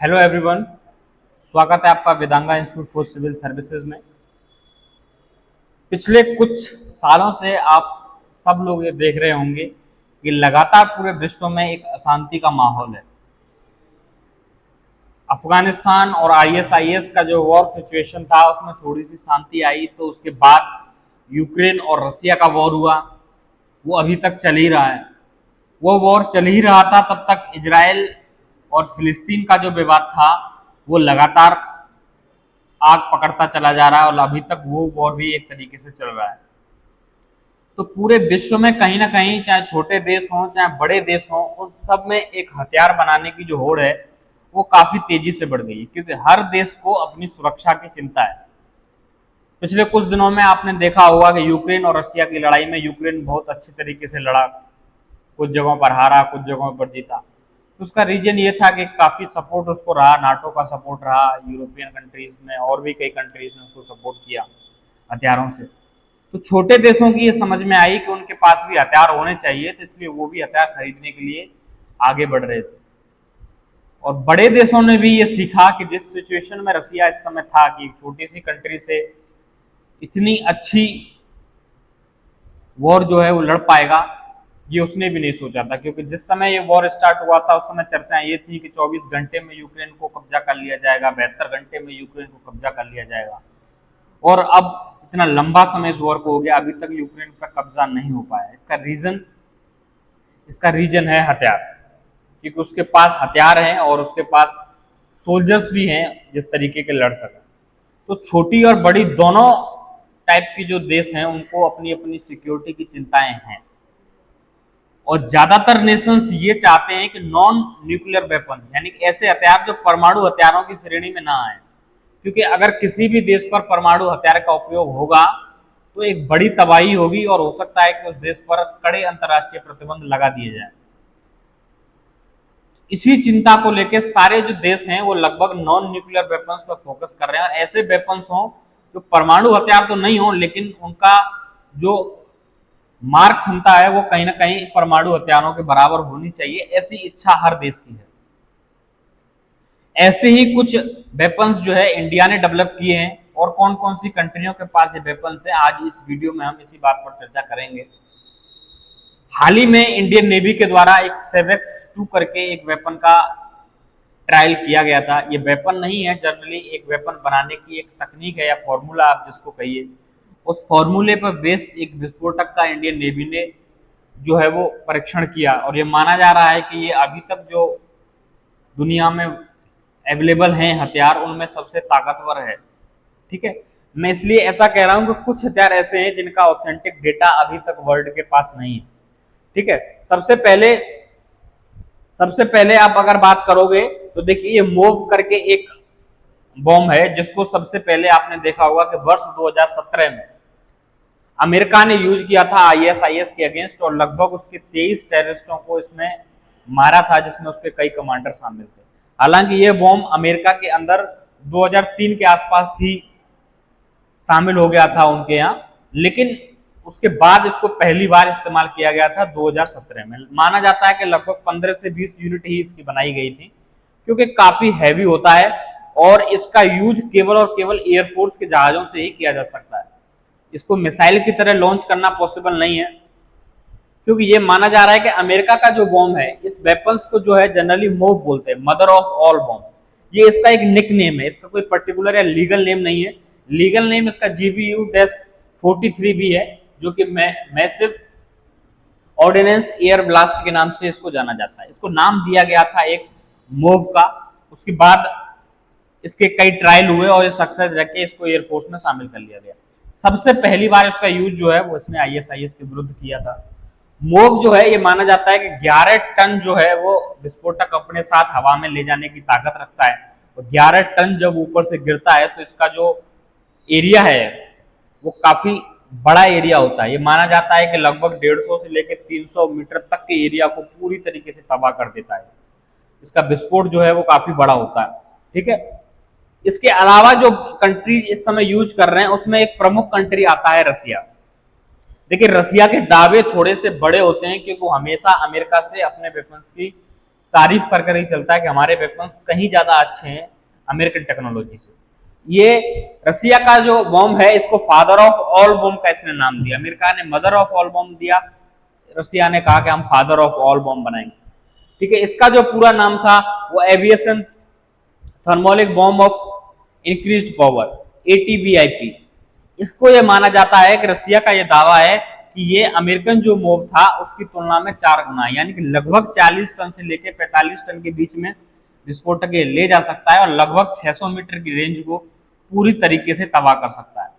Hello everyone, स्वागत है आपका वेदांगा इंस्टीट्यूट फॉर सिविल सर्विसेज में। पिछले कुछ सालों से आप सब लोग ये देख रहे होंगे कि लगातार पूरे विश्व में एक अशांति का माहौल है। अफगानिस्तान और आईएसआईएस का जो वॉर सिचुएशन था उसमें थोड़ी सी शांति आई, तो उसके बाद यूक्रेन और रसिया का वॉर हुआ, वो अभी तक चल ही रहा है। वो वॉर चल ही रहा था तब तक इजराइल और फिलिस्तीन का जो विवाद था वो लगातार आग पकड़ता चला जा रहा है और अभी तक वो वॉर भी एक तरीके से चल रहा है। तो पूरे विश्व में कहीं ना कहीं, चाहे छोटे देश हों चाहे बड़े देश हों, उस सब में एक हथियार बनाने की जो होड़ है वो काफी तेजी से बढ़ गई है, क्योंकि हर देश को अपनी सुरक्षा की चिंता है। पिछले कुछ दिनों में आपने देखा होगा कि यूक्रेन और रसिया की लड़ाई में यूक्रेन बहुत अच्छे तरीके से लड़ा, कुछ जगहों पर हारा, कुछ जगहों पर जीता। तो उसका रीजन ये था कि काफी सपोर्ट उसको रहा, नाटो का सपोर्ट रहा, यूरोपियन कंट्रीज में और भी कई कंट्रीज ने उसको सपोर्ट किया हथियारों से। तो छोटे देशों की ये समझ में आई कि उनके पास भी हथियार होने चाहिए, तो इसलिए वो भी हथियार खरीदने के लिए आगे बढ़ रहे थे। और बड़े देशों ने भी ये सीखा कि जिस सिचुएशन में रसिया इस समय था कि एक छोटी सी कंट्री से इतनी अच्छी वॉर जो है वो लड़ पाएगा, ये उसने भी नहीं सोचा था। क्योंकि जिस समय ये वॉर स्टार्ट हुआ था उस समय चर्चाएं ये थी कि 24 घंटे में यूक्रेन को कब्जा कर लिया जाएगा, 72 घंटे में यूक्रेन को कब्जा कर लिया जाएगा। और अब इतना लंबा समय इस वॉर को हो गया, अभी तक यूक्रेन का कब्जा नहीं हो पाया। इसका रीजन है हथियार, क्योंकि उसके पास हथियार हैं और उसके पास सोल्जर्स भी हैं जिस तरीके के लड़ सकें। तो छोटी और बड़ी दोनों टाइप की जो देश हैं उनको अपनी अपनी सिक्योरिटी की चिंताएं हैं, और ज्यादातर नेशंस ये चाहते हैं कि नॉन न्यूक्लियर वेपन, यानी कि ऐसे हथियार जो परमाणु हथियारों की श्रेणी में ना आए। क्योंकि अगर किसी भी देश पर परमाणु हथियार का उपयोग होगा तो एक बड़ी तबाही होगी और हो सकता है कि उस देश पर कड़े अंतर्राष्ट्रीय प्रतिबंध लगा दिए जाए। इसी चिंता को लेकर सारे जो देश हैं वो लगभग नॉन न्यूक्लियर वेपन्स पर फोकस कर रहे हैं, और ऐसे वेपन्स हों जो परमाणु हथियार तो नहीं हो लेकिन उनका जो मारक क्षमता है वो कहीं ना कहीं परमाणु हथियारों के बराबर होनी चाहिए, ऐसी इच्छा हर देश की है। ऐसे ही कुछ वेपन्स जो है इंडिया ने डेवलप किए हैं, और कौन कौन सी कंट्रियों के पास ये वेपन्स है आज इस वीडियो में हम इसी बात पर चर्चा करेंगे। हाल ही में इंडियन नेवी के द्वारा एक सेवेक्स 2 करके एक वेपन का ट्रायल किया गया था। ये वेपन नहीं है, जनरली एक वेपन बनाने की एक तकनीक है या फॉर्मूला आप जिसको कहिए। उस फॉर्मूले पर बेस्ड एक विस्फोटक का इंडियन नेवी ने जो है वो परीक्षण किया, और ये माना जा रहा है कि ये अभी तक जो दुनिया में अवेलेबल हैं हथियार उनमें सबसे ताकतवर है। ठीक है, मैं इसलिए ऐसा कह रहा हूं कि कुछ हथियार ऐसे हैं जिनका ऑथेंटिक डेटा अभी तक वर्ल्ड के पास नहीं है। ठीक है, सबसे पहले आप अगर बात करोगे तो देखिए ये मोव करके एक बॉम्ब है जिसको सबसे पहले आपने देखा होगा कि वर्ष 2017 में अमेरिका ने यूज किया था आईएसआईएस के अगेंस्ट, और लगभग उसके 23 टेररिस्टों को इसमें मारा था, जिसमें उसके कई कमांडर शामिल थे। हालांकि यह बॉम्ब अमेरिका के अंदर 2003 के आसपास ही शामिल हो गया था उनके यहाँ, लेकिन उसके बाद इसको पहली बार इस्तेमाल किया गया था 2017 में। माना जाता है कि लगभग 15 से 20 यूनिट ही इसकी बनाई गई थी, क्योंकि काफी हैवी होता है और इसका यूज केवल और केवल एयरफोर्स के जहाजों से ही किया जा सकता है। इसको मिसाइल की तरह लॉन्च करना पॉसिबल नहीं है, क्योंकि ये माना जा रहा है कि अमेरिका का जो बॉम्ब है, इस वेपन्स को जो है जनरली मोव बोलते हैं, मदर ऑफ ऑल बॉम्ब। ये इसका एक निक नेम है, इसका कोई पर्टिकुलर या लीगल नेम नहीं है। लीगल नेम इसका GBU-43 भी है, जो कि मैसिव ऑर्डिनेंस एयर ब्लास्ट के नाम से इसको जाना जाता है। इसको नाम दिया गया था एक मोव का। उसके बाद इसके कई ट्रायल हुए और इस सक्सेस रखे इसको एयरफोर्स में शामिल कर लिया गया। सबसे पहली बार इसका यूज जो है वो इसने आईएसआईएस के विरुद्ध किया था। मोव जो है ये माना जाता है कि 11 टन जो है वो विस्फोटक अपने साथ हवा में ले जाने की ताकत रखता है, और 11 टन जब ऊपर से गिरता है तो इसका जो एरिया है वो काफी बड़ा एरिया होता है। ये माना जाता है कि लगभग 150 से लेकर 300 मीटर तक के एरिया को पूरी तरीके से तबाह कर देता है। इसका विस्फोट जो है वो काफी बड़ा होता है। ठीक है, इसके अलावा जो कंट्री इस समय यूज कर रहे हैं उसमें एक प्रमुख कंट्री आता है रसिया। देखिए रसिया के दावे थोड़े से बड़े होते हैं, क्योंकि वो हमेशा अमेरिका से अपने वेपन्स की तारीफ कर कर ही चलता है कि हमारे वेपन्स कहीं ज्यादा अच्छे हैं अमेरिकन टेक्नोलॉजी से। ये रसिया का जो बॉम्ब है, इसको फादर ऑफ ऑल बॉम्ब का इसने नाम दिया। अमेरिका ने मदर ऑफ ऑल बॉम्ब दिया, रसिया ने कहा कि हम फादर ऑफ ऑल बॉम्ब बनाएंगे। ठीक है, इसका जो पूरा नाम था वो aviation thermobaric bomb of increased power, ATBIP। इसको यह माना जाता है कि रसिया का यह दावा है कि ये अमेरिकन जो मोव था उसकी तुलना में 4 गुना, यानी कि लगभग 40 टन से लेकर 45 टन के बीच में विस्फोटक ये ले जा सकता है और लगभग 600 मीटर की रेंज को पूरी तरीके से तबाह कर सकता है।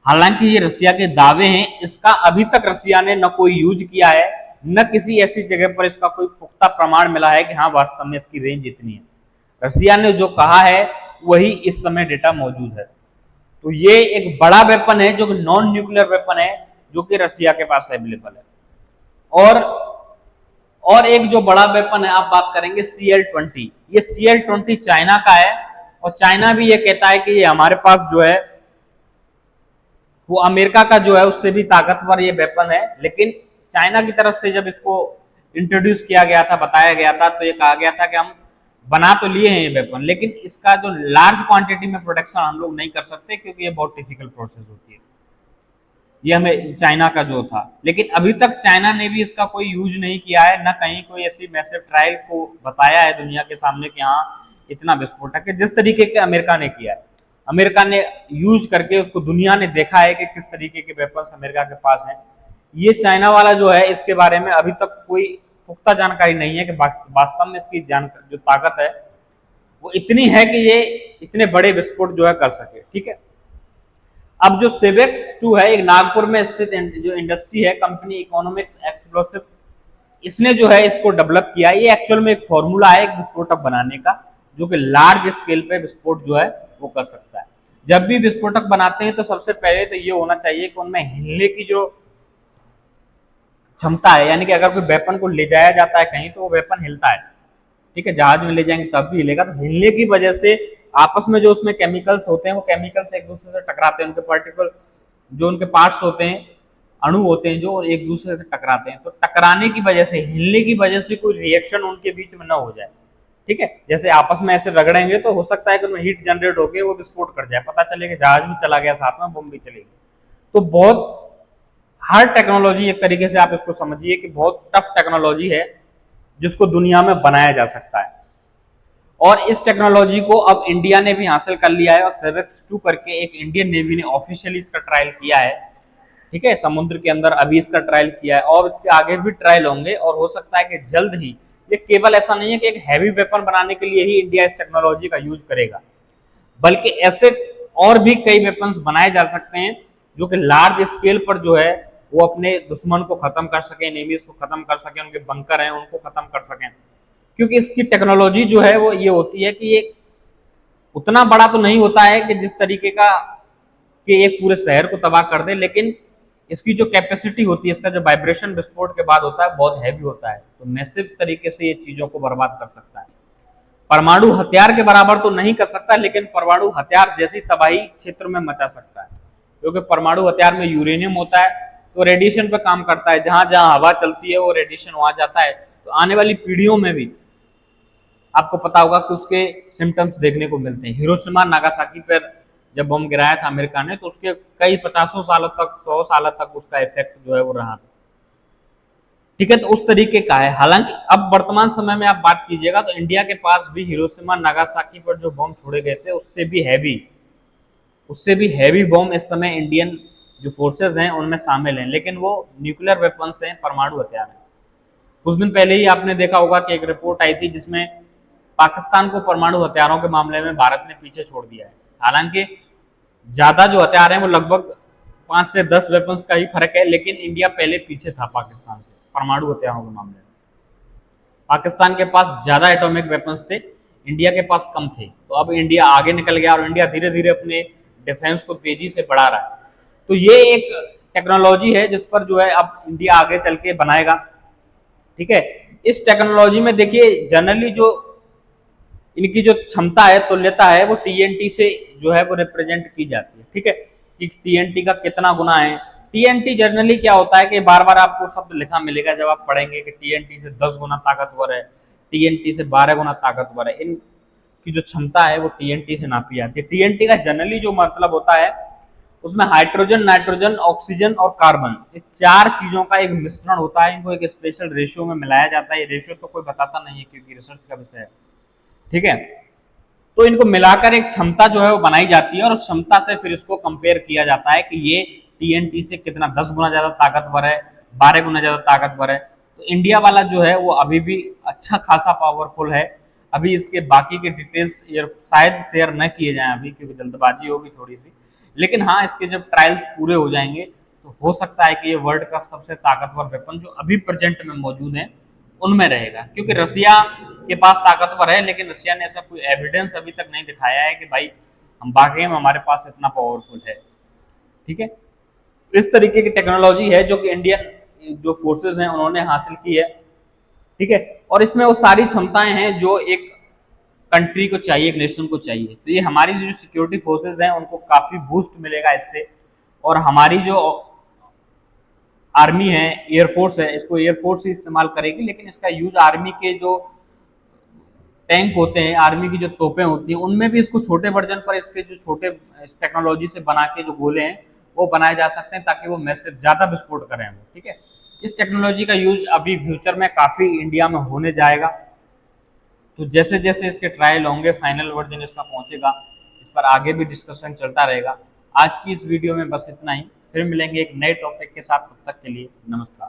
हालांकि ये रसिया के दावे हैं, इसका अभी तक रसिया ने न कोई यूज किया है, न किसी ऐसी जगह पर इसका कोई पुख्ता प्रमाण मिला है कि हाँ वास्तव में इसकी रेंज इतनी है। रसिया ने जो कहा है वही इस समय डेटा मौजूद है। तो ये एक बड़ा वेपन है जो कि नॉन न्यूक्लियर वेपन है, जो कि रसिया के पास अवेलेबल है। और एक जो बड़ा वेपन है, आप बात करेंगे CL-20। ये CL-20 चाइना का है और चाइना भी ये कहता है कि ये हमारे पास जो है वो अमेरिका का जो है उससे भी ताकतवर ये वेपन है। लेकिन चाइना की तरफ से जब इसको इंट्रोड्यूस किया गया था, बताया गया था, तो ये कहा गया था कि हम बना तो लिए हैं ये वेपन, लेकिन इसका जो लार्ज क्वांटिटी में प्रोडक्शन हम लोग नहीं कर सकते क्योंकि ये बहुत डिफिकल्ट प्रोसेस होती है। ये हमें चाइना का जो था, लेकिन अभी तक चाइना ने भी इसका कोई यूज नहीं किया है, ना कहीं कोई ऐसी मैसिव ट्रायल को बताया है दुनिया के सामने कि हाँ इतना विस्फोटक है, जिस तरीके के अमेरिका ने किया है। अमेरिका ने यूज करके उसको दुनिया ने देखा है कि किस तरीके के वेपन्स अमेरिका के पास हैं। ये चाइना वाला जो है इसके बारे में अभी तक कोई पुख्ता जानकारी नहीं है कि वास्तव में इसकी जो ताकत है वो इतनी है कि ये इतने बड़े विस्फोट जो है कर सके। ठीक है, अब जो सेवेक्स 2 है, एक नागपुर में स्थित जो इंडस्ट्री है, कंपनी इकोनॉमिक्स एक्सप्लोसिव, इसने जो है इसको डेवलप किया। ये एक्चुअल में एक फॉर्मूला है एक विस्फोटक बनाने का, जो कि लार्ज स्केल पे विस्फोट जो है वो कर सकता है। जब भी विस्फोटक बनाते हैं तो सबसे पहले तो ये होना चाहिए कि उनमें हिलने की जो क्षमता है, यानी कि अगर कोई वेपन को ले जाया जाता है कहीं तो वो वेपन हिलता है। ठीक है, जहाज में ले जाएंगे तब भी हिलेगा। तो हिलने की वजह से आपस में जो उसमें केमिकल्स होते हैं वो केमिकल्स एक दूसरे से टकराते हैं, उनके पार्टिकल जो उनके पार्ट्स होते हैं, अणु होते हैं जो एक दूसरे से टकराते हैं। तो टकराने की वजह से, हिलने की वजह से कोई रिएक्शन उनके बीच में न हो जाए। ठीक है, जैसे आपस में ऐसे रगड़ेंगे तो हो सकता है कि उनमें हीट जनरेट होकर वो विस्फोट कर जाए, पता चले कि जहाज भी चला गया साथ में, बम भी चलेगी। तो बहुत हार्ड टेक्नोलॉजी, एक तरीके से आप इसको समझिए कि बहुत टफ टेक्नोलॉजी है जिसको दुनिया में बनाया जा सकता है। और इस टेक्नोलॉजी को अब इंडिया ने भी हासिल कर लिया है और सेवेक्स 2 करके एक इंडियन नेवी ने ऑफिशियली इसका ट्रायल किया है। ठीक है, समुद्र के अंदर अभी इसका ट्रायल किया है और इसके आगे भी ट्रायल होंगे और हो सकता है कि जल्द ही। ये केवल ऐसा नहीं है कि एक हैवी वेपन बनाने के लिए ही इंडिया इस टेक्नोलॉजी का यूज करेगा, बल्कि ऐसे और भी कई वेपन्स बनाए जा सकते हैं जो कि लार्ज स्केल पर जो है वो अपने दुश्मन को खत्म कर सके, एनिमीज को खत्म कर सके, उनके बंकर हैं उनको खत्म कर सकें। क्योंकि इसकी टेक्नोलॉजी जो है वो ये होती है कि ये उतना बड़ा तो नहीं होता है कि जिस तरीके का कि एक पूरे शहर को तबाह कर दे, लेकिन इसकी जो कैपेसिटी होती है, इसका जो वाइब्रेशन विस्फोट के बाद होता है बहुत हैवी होता है, तो मैसिव तरीके से ये चीजों को बर्बाद कर सकता है। परमाणु हथियार के बराबर तो नहीं कर सकता, लेकिन परमाणु हथियार जैसी तबाही क्षेत्र में मचा सकता है, क्योंकि परमाणु हथियार में यूरेनियम होता है तो रेडिएशन पे काम करता है। जहां जहां हवा चलती है वो रेडिएशन वहां जाता है। तो आने वाली पीढ़ियों में भी आपको पता होगा कि उसके सिम्टम्स देखने को मिलते हैं। हिरोशिमा नागासाकी पर जब बम गिराया था अमेरिका ने, तो उसके कई 50 सालों तक, 100 साल तक उसका इफेक्ट जो है वो रहा था। ठीक है, तो उस तरीके का है। हालांकि अब वर्तमान समय में आप बात कीजिएगा तो इंडिया के पास भी हिरोशिमा नागासाकी पर जो बम छोड़े गए थे उससे भी हैवी बम इस समय इंडियन जो फोर्सेस हैं उनमें शामिल हैं, लेकिन वो न्यूक्लियर वेपन्स हैं, परमाणु हथियार हैं। कुछ दिन पहले ही आपने देखा होगा कि एक रिपोर्ट आई थी जिसमें पाकिस्तान को परमाणु हथियारों के मामले में भारत ने पीछे छोड़ दिया है। हालांकि ज्यादा जो हथियार हैं वो लगभग 5 से 10 वेपन्स का ही फर्क है, लेकिन इंडिया पहले पीछे था पाकिस्तान से परमाणु हथियारों के मामले में। पाकिस्तान के पास ज्यादा एटॉमिक वेपन्स थे, इंडिया के पास कम थे। तो अब इंडिया आगे निकल गया और इंडिया धीरे धीरे अपने डिफेंस को तेजी से बढ़ा रहा है। तो ये एक टेक्नोलॉजी है जिस पर जो है अब इंडिया आगे चल के बनाएगा। ठीक है, इस टेक्नोलॉजी में देखिए जनरली जो इनकी जो क्षमता है, तुल्यता है, वो TNT से जो है वो रिप्रेजेंट की जाती है। ठीक है, कि TNT का कितना गुना है। TNT जनरली क्या होता है कि बार बार आपको शब्द लिखा मिलेगा जब आप पढ़ेंगे कि TNT से 10 गुना ताकतवर है, टीएनटी से 12 गुना ताकतवर है। इनकी जो क्षमता है वो टीएनटी से नापी जाती है। टीएनटी का जनरली जो मतलब होता है उसमें हाइड्रोजन, नाइट्रोजन, ऑक्सीजन और कार्बन, ये 4 चीजों का एक मिश्रण होता है। इनको एक स्पेशल रेशियो में मिलाया जाता है। ये रेशियो तो कोई बताता नहीं है क्योंकि रिसर्च का विषय है, ठीक है। तो इनको मिलाकर एक क्षमता जो है वो बनाई जाती है और उस क्षमता से फिर इसको कंपेयर किया जाता है कि ये टीएनटी से कितना 10 गुना ज्यादा ताकतवर है, 12 गुना ज्यादा ताकतवर है। तो इंडिया वाला जो है वो अभी भी अच्छा खासा पावरफुल है। अभी इसके बाकी के डिटेल्स शायद शेयर न किए जाएं अभी, क्योंकि जल्दबाजी होगी थोड़ी सी। लेकिन हाँ, इसके जब ट्रायल्स पूरे हो जाएंगे तो हो सकता है कि ये वर्ल्ड का सबसे ताकतवर वेपन जो अभी प्रेजेंट में मौजूद है उनमें रहेगा। क्योंकि रसिया के पास ताकतवर है, लेकिन रसिया ने ऐसा कोई एविडेंस अभी तक नहीं दिखाया है कि भाई हम वाकई में हमारे पास इतना पावरफुल है, ठीक है। इस तरीके की टेक्नोलॉजी है जो कि इंडियन जो फोर्सेस हैं उन्होंने हासिल की है, ठीक है। और इसमें वो सारी क्षमताएं हैं जो एक कंट्री को चाहिए, एक नेशन को चाहिए। तो ये हमारी जो सिक्योरिटी फोर्सेस हैं उनको काफी बूस्ट मिलेगा इससे। और हमारी जो आर्मी है, एयरफोर्स है, इसको एयरफोर्स ही इस्तेमाल करेगी, लेकिन इसका यूज आर्मी के जो टैंक होते हैं, आर्मी की जो तोपें होती हैं, उनमें भी इसको छोटे वर्जन पर इसके जो छोटे टेक्नोलॉजी से बना के जो गोले हैं वो बनाए जा सकते हैं ताकि वो मैसेज ज्यादा विस्फोट करें वो, ठीक है। इस टेक्नोलॉजी का यूज अभी फ्यूचर में काफी इंडिया में होने जाएगा। तो जैसे जैसे इसके ट्रायल होंगे, फाइनल वर्जन इसका पहुंचेगा, इस पर आगे भी डिस्कशन चलता रहेगा। आज की इस वीडियो में बस इतना ही। फिर मिलेंगे एक नए टॉपिक के साथ, तब तक के लिए नमस्कार।